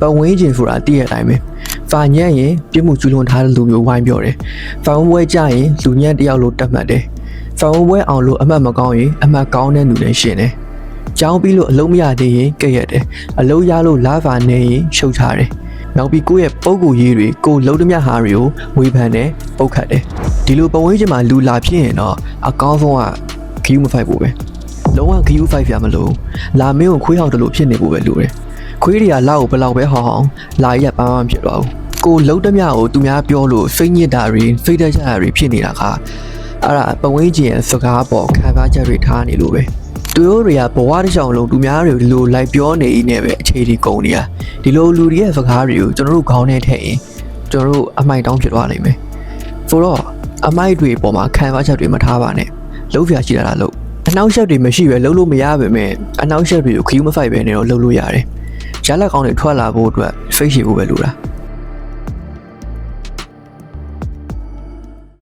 ပတ်ဝန်းကျင်ဆိုတာတည့်ရတိုင်းပဲဖာညံ့ရင်ပြစ်မှုကျူးလွန်ထားတဲ့လူမျိုးဝိုင်းပြောတယ်ဖာဝန်းပွဲကြရင်လူညံ့တယောက်လို့တတ်မှတ်တယ်ဖာဝန်းပွဲအောင်လို့အမှတ်မကောင်းရင်အမှတ်ကောင်းတဲ့လူလည်းရှင်တယ်ကြောင်းပြီးလို့အလုံးမရသေးရင်ကြက်ရတယ်အလုံးရလို့လာဖာနေရင်ရှုတ်ချတယ်နောက်ပြီးကိုယ့်ရဲ့ပုံကူရေးတွေကိုလုံးသမျှဟာတွေကိုဝေဖန်တယ်ပုတ်ခတ်တယ်ဒီလိုပတ်ဝန်းကျင်မှာလူလာဖြစ်ရင်တော့အကောင်းဆုံးကခယူးမဖိုက်ဖို့ပဲလုံးဝခယူးဖိုက်ပြမလို့လာမင်းကိုခွေးဟောက်တယ်လို့ဖြစ်နေဖို့ပဲလိုတယ်ခွေးတွေကလောက်ကိုဘလောက်ပဲဟောင်းလာရပန်းပန်းဖြစ်သွားဘူးကိုလုံးသမျှကိုသူများပြောလို့စိတ်ညစ်တာတွေစိတ်တက်ကြတာတွေဖြစ်နေတာကအဲ့ဒါပတ်ဝန်းကျင်စကားပေါ်ခံစားချက်တွေထားနေလို့ပဲသူတို့တွေကဘဝတစ်ချောင်းလုံးသူများတွေလိုလိုက်ပြောနေနေပဲအခြေဒီကုန်နေတာဒီလိုလူတွေရဲ့စကားတွေကိုကျွန်တော်တို့ခေါင်းထဲထည့်ရင်ကျွန်တော်တို့အမိုက်တောင်းဖြစ်သွားလိမ့်မယ်ဆိုတော့အမိုက်တွေပေါ်မှာခံစားချက်တွေမထားပါနဲ့လုံးပြရှိတာလို့အနောက်ရှက်တွေမရှိပဲလုံးလို့မရပါပဲအနောက်ရှက်တွေကိုခယူးမဖိုက်ပဲနေတော့လုံးလို့ရတယ်ရလက်ကောင်းတွေထွက်လာဖို့အတွက်ဖိတ်ရှိဖို့ပဲလိုတာ